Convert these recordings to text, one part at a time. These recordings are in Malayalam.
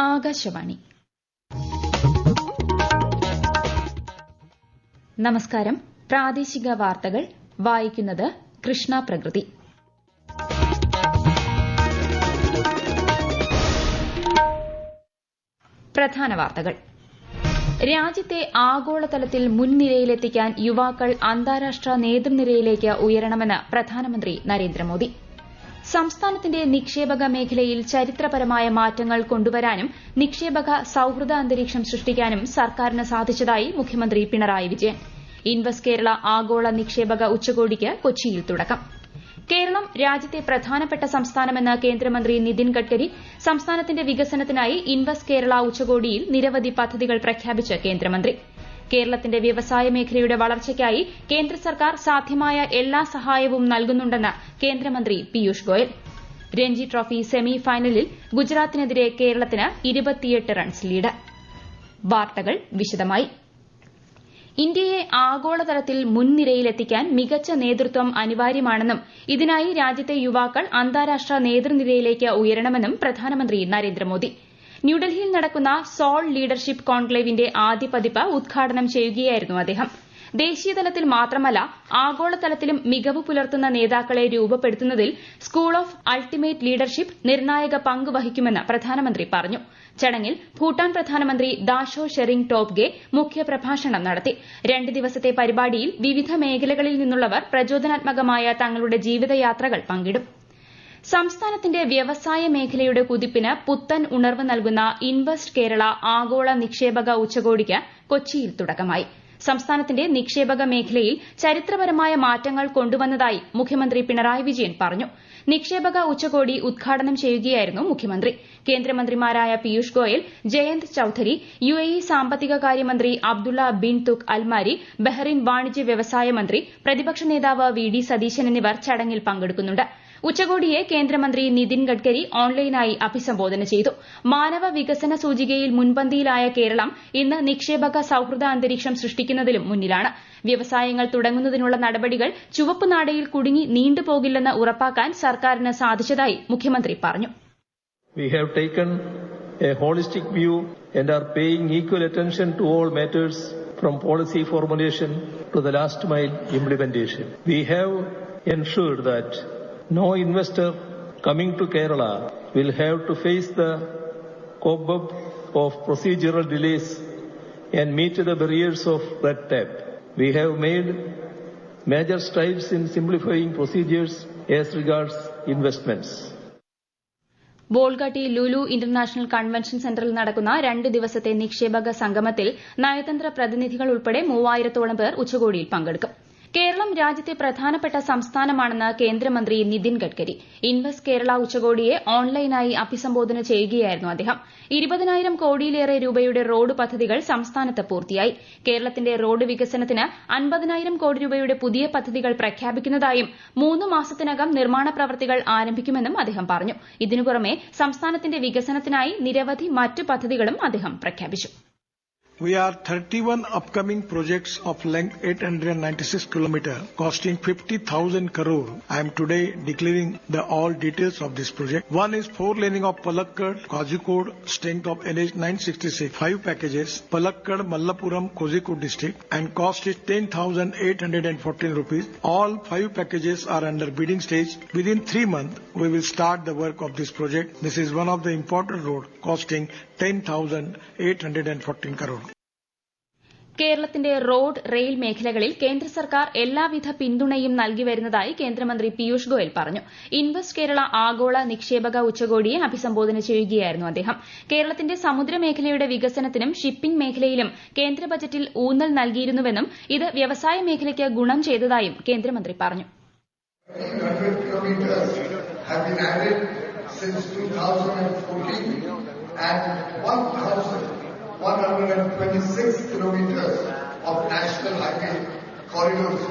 ആകാശവാണി. നമസ്കാരം. പ്രാദേശിക വാർത്തകൾ വായിക്കുന്നത് കൃഷ്ണ പ്രകൃതി. പ്രധാന വാർത്തകൾ. രാജ്യത്തെ ആഗോളതലത്തിൽ മുൻനിരയിലെത്തിക്കാൻ യുവാക്കൾ അന്താരാഷ്ട്ര നേതൃനിരയിലേക്ക് ഉയരണമെന്ന് പ്രധാനമന്ത്രി നരേന്ദ്രമോദി. സംസ്ഥാനത്തിന്റെ നിക്ഷേപക മേഖലയിൽ ചരിത്രപരമായ മാറ്റങ്ങൾ കൊണ്ടുവരാനും നിക്ഷേപക സൌഹൃദ അന്തരീക്ഷം സൃഷ്ടിക്കാനും സർക്കാരിന് സാധിച്ചതായി മുഖ്യമന്ത്രി പിണറായി വിജയൻ. ഇൻവെസ്റ്റ് കേരള ആഗോള നിക്ഷേപക ഉച്ചകോടിക്ക് കൊച്ചിയിൽ തുടക്കം. കേരളം രാജ്യത്തെ പ്രധാനപ്പെട്ട സംസ്ഥാനമെന്ന് കേന്ദ്രമന്ത്രി നിതിൻ ഗഡ്കരി. സംസ്ഥാനത്തിന്റെ വികസനത്തിനായി ഇൻവെസ്റ്റ് കേരള ഉച്ചകോടിയിൽ നിരവധി പദ്ധതികൾ പ്രഖ്യാപിച്ച് കേന്ദ്രമന്ത്രി. കേരളത്തിന്റെ വ്യവസായ മേഖലയുടെ വളർച്ചയ്ക്കായി കേന്ദ്ര സർക്കാർ സാധ്യമായ എല്ലാ സഹായവും നൽകുന്നുണ്ടെന്ന് കേന്ദ്രമന്ത്രി പീയൂഷ് ഗോയൽ. രഞ്ജി ട്രോഫി സെമി ഫൈനലിൽ ഗുജറാത്തിനെതിരെ കേരളത്തിന് 28 റൺസ് ലീഡ്. വാർത്തകൾ വിശദമായി. ഇന്ത്യയെ ആഗോളതലത്തിൽ മുൻനിരയിലെത്തിക്കാൻ മികച്ച നേതൃത്വം അനിവാര്യമാണെന്നും ഇതിനായി രാജ്യത്തെ യുവാക്കൾ അന്താരാഷ്ട്ര നേതൃനിരയിലേക്ക് ഉയരണമെന്നും പ്രധാനമന്ത്രി നരേന്ദ്രമോദി. ന്യൂഡൽഹിയിൽ നടക്കുന്ന സോൾ ലീഡർഷിപ്പ് കോൺക്ലേവിന്റെ ആദ്യ പതിപ്പ് ഉദ്ഘാടനം ചെയ്യുകയായിരുന്നു അദ്ദേഹം. ദേശീയതലത്തിൽ മാത്രമല്ല ആഗോളതലത്തിലും മികവ് പുലർത്തുന്ന നേതാക്കളെ രൂപപ്പെടുത്തുന്നതിൽ സ്കൂൾ ഓഫ് അൾട്ടിമേറ്റ് ലീഡർഷിപ്പ് നിർണായക പങ്ക് വഹിക്കുമെന്ന് പ്രധാനമന്ത്രി പറഞ്ഞു. ചടങ്ങിൽ ഭൂട്ടാൻ പ്രധാനമന്ത്രി ദാഷോ ഷെറിംഗ് ടോബ്ഗെ മുഖ്യപ്രഭാഷണം നടത്തി. 2 ദിവസത്തെ പരിപാടിയിൽ വിവിധ മേഖലകളിൽ നിന്നുള്ളവർ പ്രചോദനാത്മകമായ തങ്ങളുടെ ജീവിതയാത്രകൾ പങ്കിടും. സംസ്ഥാനത്തിന്റെ വ്യവസായ മേഖലയുടെ കുതിപ്പിന് പുത്തൻ ഉണർവ് നൽകുന്ന ഇൻവെസ്റ്റ് കേരള ആഗോള നിക്ഷേപക ഉച്ചകോടിക്ക് കൊച്ചിയിൽ തുടക്കമായി. സംസ്ഥാനത്തിന്റെ നിക്ഷേപക മേഖലയിൽ ചരിത്രപരമായ മാറ്റങ്ങൾ കൊണ്ടുവന്നതായി മുഖ്യമന്ത്രി പിണറായി വിജയൻ പറഞ്ഞു. നിക്ഷേപക ഉച്ചകോടി ഉദ്ഘാടനം ചെയ്യുകയായിരുന്നു മുഖ്യമന്ത്രി. കേന്ദ്രമന്ത്രിമാരായ പീയൂഷ് ഗോയൽ, ജയന്ത് ചൌധരി, UAE സാമ്പത്തിക കാര്യമന്ത്രി അബ്ദുള്ള ബിൻ തുക് അൽമാരി, ബഹ്റിൻ വാണിജ്യ വ്യവസായ മന്ത്രി, പ്രതിപക്ഷ നേതാവ് VD സതീശൻ എന്നിവർ ചടങ്ങിൽ പങ്കെടുക്കുന്നുണ്ട്. ഉച്ചകോടിയെ കേന്ദ്രമന്ത്രി നിതിൻ ഗഡ്കരി ഓൺലൈനായി അഭിസംബോധന ചെയ്തു. മാനവ വികസന സൂചികയിൽ മുൻപന്തിയിലായ കേരളം ഇന്ന് നിക്ഷേപക സൌഹൃദ അന്തരീക്ഷം സൃഷ്ടിക്കുന്നതിലും മുന്നിലാണ്. വ്യവസായങ്ങൾ തുടങ്ങുന്നതിനുള്ള നടപടികൾ ചുവപ്പ് നാടയിൽ കുടുങ്ങി നീണ്ടുപോകില്ലെന്ന് ഉറപ്പാക്കാൻ സർക്കാരിന് സാധിച്ചതായി മുഖ്യമന്ത്രി പറഞ്ഞു. We have taken a holistic view and are paying equal attention to all matters from policy formulation to the last mile implementation. We have ensured that no investor coming to Kerala will have to face the cobweb of procedural delays and meet the barriers of red tape. We have made major strides in simplifying procedures as regards investments. Bolgatty Lulu international convention സെന്ററിൽ നടക്കുന്ന 2 ദിവസത്തെ നിക്ഷേപക സംഗമത്തിൽ നയതന്ത്ര പ്രതിനിധികൾ ഉൾപ്പെടെ 3000-ഓളം പേർ ഉച്ചകോടിയിൽ പങ്കെടുക്കും. കേരളം രാജ്യത്തെ പ്രധാനപ്പെട്ട സംസ്ഥാനമാണെന്ന് കേന്ദ്രമന്ത്രി നിതിൻ ഗഡ്കരി. ഇൻവെസ്റ്റ് കേരള ഉച്ചകോടിയെ ഓൺലൈനായി അഭിസംബോധന ചെയ്യുകയായിരുന്നു അദ്ദേഹം. 20,000 കോടിയിലേറെ രൂപയുടെ റോഡ് പദ്ധതികൾ സംസ്ഥാനത്ത് പൂർത്തിയായി. കേരളത്തിന്റെ റോഡ് വികസനത്തിന് 50,000 കോടി രൂപയുടെ പുതിയ പദ്ധതികൾ പ്രഖ്യാപിക്കുന്നതായും 3 മാസത്തിനകം നിർമ്മാണ പ്രവൃത്തികൾ ആരംഭിക്കുമെന്നും അദ്ദേഹം പറഞ്ഞു. ഇതിനു പുറമെ സംസ്ഥാനത്തിന്റെ വികസനത്തിനായി നിരവധി മറ്റ് പദ്ധതികളും അദ്ദേഹം പ്രഖ്യാപിച്ചു. We are 31 upcoming projects of length 896 km costing 50,000 crore. I am today declaring the all details of this project. One is 4-laning of Palakkad, Kozhikode, strength of NH 966, 5 packages, Palakkad, Mallapuram, Kozhikode district, and cost is 10,814 rupees. All 5 packages are under bidding stage. Within 3 months, we will start the work of this project. This is one of the important road costing 10,814 crore. കേരളത്തിന്റെ റോഡ്, റെയിൽ മേഖലകളിൽ കേന്ദ്ര സർക്കാർ എല്ലാവിധ പിന്തുണയും നൽകി വരുന്നതായി കേന്ദ്രമന്ത്രി പീയൂഷ് ഗോയൽ പറഞ്ഞു. ഇൻവെസ്റ്റ് കേരള ആഗോള നിക്ഷേപക ഉച്ചകോടിയെ അഭിസംബോധന ചെയ്യുകയായിരുന്നു അദ്ദേഹം. കേരളത്തിന്റെ സമുദ്രമേഖലയുടെ വികസനത്തിനും ഷിപ്പിംഗ് മേഖലയിലും കേന്ദ്ര ബജറ്റിൽ ഊന്നൽ നൽകിയിരുന്നുവെന്നും ഇത് വ്യവസായ മേഖലയ്ക്ക് ഗുണം ചെയ്തതായും കേന്ദ്രമന്ത്രി പറഞ്ഞു. And 126 kilometers of national highway corridors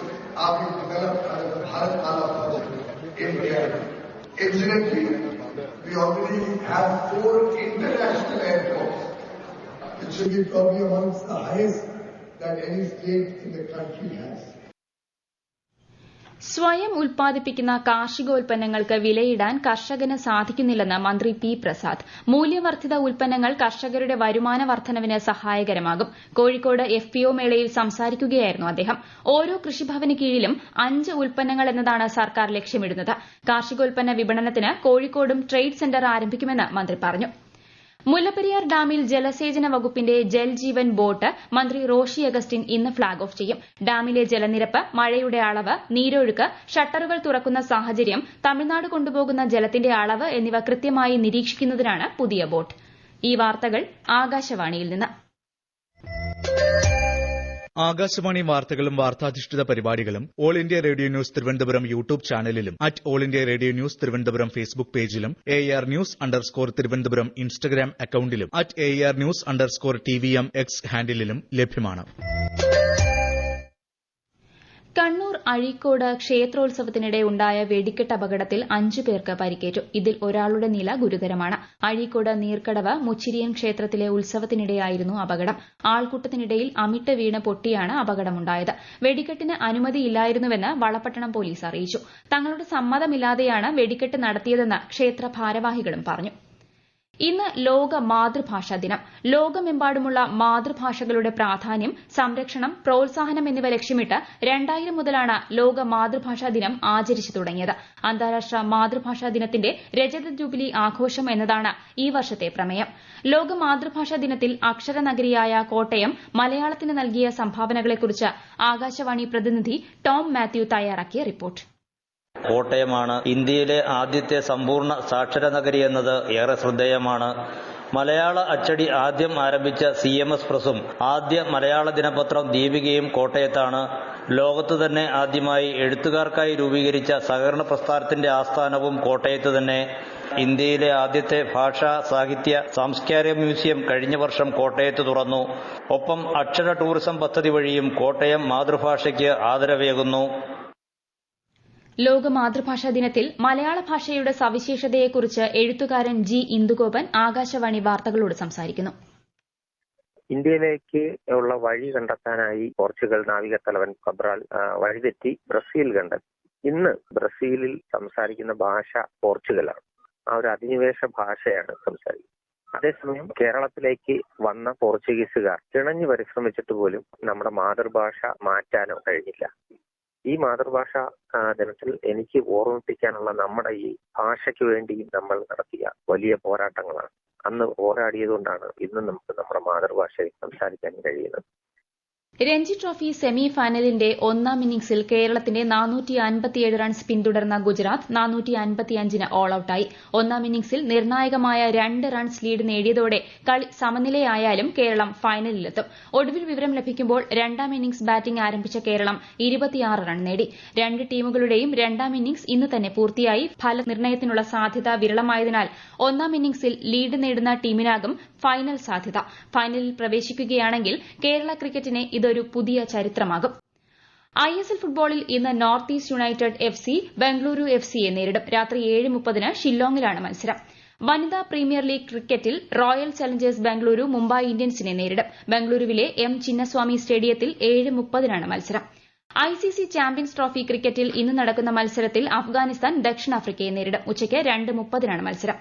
are being developed under the Bharatmala project in Kerala. Incidentally, we already have 4 international airports, which will be probably amongst the highest that any state in the country has. സ്വയം ഉൽപ്പാദിപ്പിക്കുന്ന കാർഷികോൽപ്പന്നങ്ങൾക്ക് വിലയിടാൻ കർഷകന് സാധിക്കുന്നില്ലെന്ന് മന്ത്രി പി പ്രസാദ്. മൂല്യവർദ്ധിത ഉൽപ്പന്നങ്ങൾ കർഷകരുടെ വരുമാന വർദ്ധനവിന് സഹായകരമാകും. കോഴിക്കോട് FPO മേളയിൽ സംസാരിക്കുകയായിരുന്നു അദ്ദേഹം. ഓരോ കൃഷിഭവന് കീഴിലും 5 ഉൽപ്പന്നങ്ങൾ എന്നതാണ് സർക്കാർ ലക്ഷ്യമിടുന്നത്. കാർഷികോൽപ്പന്ന വിപണനത്തിന് കോഴിക്കോടും ട്രേഡ് സെന്റർ ആരംഭിക്കുമെന്ന് മന്ത്രി പറഞ്ഞു. മുല്ലപ്പെരിയാർ ഡാമിൽ ജലസേചന വകുപ്പിന്റെ ജൽജീവൻ ബോട്ട് മന്ത്രി റോഷി അഗസ്റ്റിൻ ഇന്ന് ഫ്ളാഗ് ഓഫ് ചെയ്യും. ഡാമിലെ ജലനിരപ്പ്, മഴയുടെ അളവ്, നീരൊഴുക്ക്, ഷട്ടറുകൾ തുറക്കുന്ന സാഹചര്യം, തമിഴ്നാട് കൊണ്ടുപോകുന്ന ജലത്തിന്റെ അളവ് എന്നിവ കൃത്യമായി നിരീക്ഷിക്കുന്നതിനാണ് പുതിയ ബോട്ട്. ഈ വാർത്തകൾ ആകാശവാണിയിൽ നിന്ന്. ആകാശവാണി വാർത്തകളും വാർത്താധിഷ്ഠിത പരിപാടികളും all India radio news Thiruvananthapuram YouTube ചാനലിലും all India radio news Thiruvananthapuram Facebook പേജിലും AR News_ തിരുവനന്തപുരം ഇൻസ്റ്റഗ്രാം അക്കൌണ്ടിലും AR News_TVM X ഹാൻഡിലും ലഭ്യമാണ്. കണ്ണൂർ അഴീക്കോട് ക്ഷേത്രോത്സവത്തിനിടെ ഉണ്ടായ വെടിക്കെട്ട് അപകടത്തിൽ 5 പേർക്ക് പരിക്കേറ്റു. ഇതിൽ ഒരാളുടെ നില ഗുരുതരമാണ്. അഴീക്കോട് നീർക്കടവ് മുച്ചിരിയൻ ക്ഷേത്രത്തിലെ ഉത്സവത്തിനിടെയായിരുന്നു അപകടം. ആൾക്കൂട്ടത്തിനിടയിൽ അമിട്ട് വീണ് പൊട്ടിയാണ് അപകടമുണ്ടായത്. വെടിക്കെട്ടിന് അനുമതിയില്ലായിരുന്നുവെന്ന് വളപട്ടണം പോലീസ് അറിയിച്ചു. തങ്ങളുടെ സമ്മതമില്ലാതെയാണ് വെടിക്കെട്ട് നടത്തിയതെന്ന് ക്ഷേത്ര ഭാരവാഹികളും പറഞ്ഞു. ഇന്ന് ലോക മാതൃഭാഷാ ദിനം. ലോകമെമ്പാടുമുള്ള മാതൃഭാഷകളുടെ പ്രാധാന്യം, സംരക്ഷണം, പ്രോത്സാഹനം എന്നിവ ലക്ഷ്യമിട്ട് 2000 മുതലാണ് ലോക മാതൃഭാഷാ ദിനം ആചരിച്ചു തുടങ്ങിയത്. അന്താരാഷ്ട്ര മാതൃഭാഷാ ദിനത്തിന്റെ രജത ജൂബിലി ആഘോഷം എന്നതാണ് ഈ വർഷത്തെ പ്രമേയം. ലോക മാതൃഭാഷാ ദിനത്തിൽ അക്ഷരനഗരിയായ കോട്ടയം മലയാളത്തിന് നൽകിയ സംഭാവനകളെക്കുറിച്ച് ആകാശവാണി പ്രതിനിധി ടോം മാത്യു തയ്യാറാക്കിയ റിപ്പോർട്ട്. കോട്ടയമാണ് ഇന്ത്യയിലെ ആദ്യത്തെ സമ്പൂർണ്ണ സാക്ഷര നഗരി എന്നത് ഏറെ ശ്രദ്ധേയമാണ്. മലയാള അച്ചടി ആദ്യം ആരംഭിച്ച CMS പ്രസും ആദ്യ മലയാള ദിനപത്രം ദീപികയും കോട്ടയത്താണ്. ലോകത്തു തന്നെ ആദ്യമായി എഴുത്തുകാർക്കായി രൂപീകരിച്ച സഹകരണ പ്രസ്ഥാനത്തിന്റെ ആസ്ഥാനവും കോട്ടയത്ത് തന്നെ. ഇന്ത്യയിലെ ആദ്യത്തെ ഭാഷാ, സാഹിത്യ, സാംസ്കാരിക മ്യൂസിയം കഴിഞ്ഞ വർഷം കോട്ടയത്ത് തുറന്നു. ഒപ്പം അക്ഷര ടൂറിസം പദ്ധതി വഴിയും കോട്ടയം മാതൃഭാഷയ്ക്ക് ആദരവേകുന്നു. ലോക മാതൃഭാഷാ ദിനത്തിൽ മലയാള ഭാഷയുടെ സവിശേഷതയെക്കുറിച്ച് എഴുത്തുകാരൻ G. ഇന്ദുഗോപൻ ആകാശവാണി വാർത്തകളോട് സംസാരിക്കുന്നു. ഇന്ത്യയിലേക്ക് ഉള്ള വഴി കണ്ടെത്താനായി പോർച്ചുഗൽ നാവികത്തലവൻ കബ്രാൽ വഴിതെറ്റി ബ്രസീൽ കണ്ടെത്തി. ഇന്ന് ബ്രസീലിൽ സംസാരിക്കുന്ന ഭാഷ പോർച്ചുഗലാണ്. ആ ഒരു അധിനിവേശ ഭാഷയാണ് സംസാരിക്കുന്നത്. അതേസമയം കേരളത്തിലേക്ക് വന്ന പോർച്ചുഗീസുകാർ കിണഞ്ഞു പരിശ്രമിച്ചിട്ട് പോലും നമ്മുടെ മാതൃഭാഷ മാറ്റാനോ കഴിഞ്ഞില്ല. ഈ മാതൃഭാഷാ ദിനത്തിൽ എനിക്ക് ഓർമ്മിപ്പിക്കാനുള്ള നമ്മുടെ ഈ ഭാഷയ്ക്ക് വേണ്ടി നമ്മൾ നടത്തിയ വലിയ പോരാട്ടങ്ങളാണ്. അന്ന് പോരാടിയതുകൊണ്ടാണ് ഇന്ന് നമുക്ക് നമ്മുടെ മാതൃഭാഷയിൽ സംസാരിക്കാൻ കഴിയുന്നത്. രഞ്ജി ട്രോഫി സെമി ഫൈനലിന്റെ 1ാം ഇന്നിംഗ്സിൽ കേരളത്തിന്റെ 457 റൺസ് പിന്തുടർന്ന ഗുജറാത്ത് 455-ന് ഓൾ ഔട്ടായി. 1ാം ഇന്നിംഗ്സിൽ നിർണായകമായ 2 റൺസ് ലീഡ് നേടിയതോടെ കളി സമനിലയായാലും കേരളം ഫൈനലിലെത്തും. ഒടുവിൽ വിവരം ലഭിക്കുമ്പോൾ 2ാം ഇന്നിംഗ്സ് ബാറ്റിംഗ് ആരംഭിച്ച കേരളം 26 റൺ നേടി. 2 ടീമുകളുടെയും 2ാം ഇന്നിംഗ്സ് ഇന്ന് തന്നെ പൂർത്തിയായി. ഫലനിർണയത്തിനുള്ള സാധ്യത വിരളമായതിനാൽ 1ാം ഇന്നിംഗ്സിൽ ലീഡ് നേടുന്ന ടീമിനാകും ഫൈനൽ സാധ്യത. ഫൈനലിൽ പ്രവേശിക്കുകയാണെങ്കിൽ കേരള ക്രിക്കറ്റിനെ ഇതൊരു പുതിയ ചരിത്രമാകും. ISL ഫുട്ബോളിൽ ഇന്ന് north east united FC Bengaluru FCയെ നേരിടും. രാത്രി 7:30-ന് ഷില്ലോങ്ങിലാണ് മത്സരം. വനിതാ പ്രീമിയർ ലീഗ് ക്രിക്കറ്റിൽ റോയൽ ചലഞ്ചേഴ്സ് ബംഗളൂരു മുംബൈ ഇന്ത്യൻസിനെ നേരിടും. ബംഗളൂരുവിലെ M. ചിന്നസ്വാമി സ്റ്റേഡിയത്തിൽ 7:30-നാണ് മത്സരം. ICC ചാമ്പ്യൻസ് ട്രോഫി ക്രിക്കറ്റിൽ ഇന്ന് നടക്കുന്ന മത്സരത്തിൽ അഫ്ഗാനിസ്ഥാൻ ദക്ഷിണാഫ്രിക്കയെ നേരിടും. ഉച്ചയ്ക്ക് 2:30-നാണ് മത്സരം.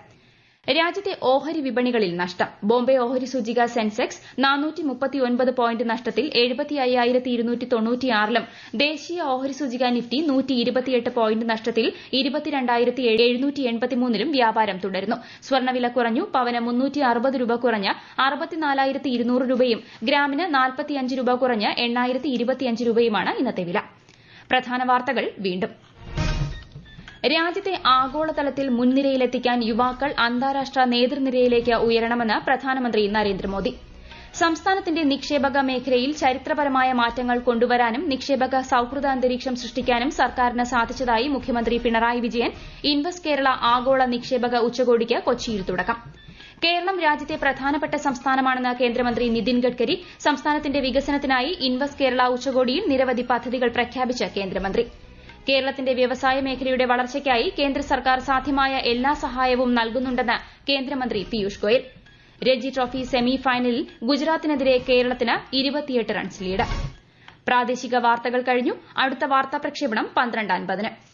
രാജ്യത്തെ ഓഹരി വിപണികളിൽ നഷ്ടം. ബോംബെ ഓഹരി സൂചിക സെൻസെക്സ് 439 പോയിന്റ് നഷ്ടത്തിൽ 75,296-ലും ദേശീയ ഓഹരി സൂചിക നിഫ്റ്റി 128 പോയിന്റ് നഷ്ടത്തിൽ 22,783-ലും വ്യാപാരം തുടരുന്നു. സ്വർണ്ണവില കുറഞ്ഞു. പവന് 360 രൂപ കുറഞ്ഞ് 64,200 രൂപയും ഗ്രാമിന് 45 രൂപ കുറഞ്ഞ് 8,025 രൂപയുമാണ് ഇന്നത്തെ വില. പ്രധാന വാർത്തകൾ വീണ്ടും. രാജ്യത്തെ ആഗോളതലത്തിൽ മുൻനിരയിലെത്തിക്കാൻ യുവാക്കൾ അന്താരാഷ്ട്ര നേതൃനിരയിലേക്ക് ഉയരണമെന്ന് പ്രധാനമന്ത്രി നരേന്ദ്രമോദി. സംസ്ഥാനത്തിന്റെ നിക്ഷേപക മേഖലയിൽ ചരിത്രപരമായ മാറ്റങ്ങൾ കൊണ്ടുവരാനും നിക്ഷേപക സൌഹൃദ അന്തരീക്ഷം സൃഷ്ടിക്കാനും സർക്കാരിന് സാധിച്ചതായി മുഖ്യമന്ത്രി പിണറായി വിജയൻ. ഇൻവെസ്റ്റ് കേരള ആഗോള നിക്ഷേപക ഉച്ചകോടിക്ക് കൊച്ചിയിൽ തുടക്കം. കേരളം രാജ്യത്തെ പ്രധാനപ്പെട്ട സംസ്ഥാനമാണെന്ന് കേന്ദ്രമന്ത്രി നിതിൻ ഗഡ്കരി. സംസ്ഥാനത്തിന്റെ വികസനത്തിനായി ഇൻവെസ്റ്റ് കേരള ഉച്ചകോടിയിൽ നിരവധി പദ്ധതികൾ പ്രഖ്യാപിച്ച കേന്ദ്രമന്ത്രി. കേരളത്തിന്റെ വ്യവസായ മേഖലയുടെ വളർച്ചയ്ക്കായി കേന്ദ്ര സർക്കാർ സാധ്യമായ എല്ലാ സഹായവും നൽകുന്നുണ്ടെന്ന് കേന്ദ്രമന്ത്രി പീയൂഷ് ഗോയൽ. രഞ്ജി ട്രോഫി സെമി ഫൈനലിൽ ഗുജറാത്തിനെതിരെ കേരളത്തിന് 28 റൺസ് ലീഡ്. പ്രാദേശിക വാർത്തകൾ കഴിഞ്ഞു. അടുത്ത വാർത്താ പ്രക്ഷേപണം 12:50.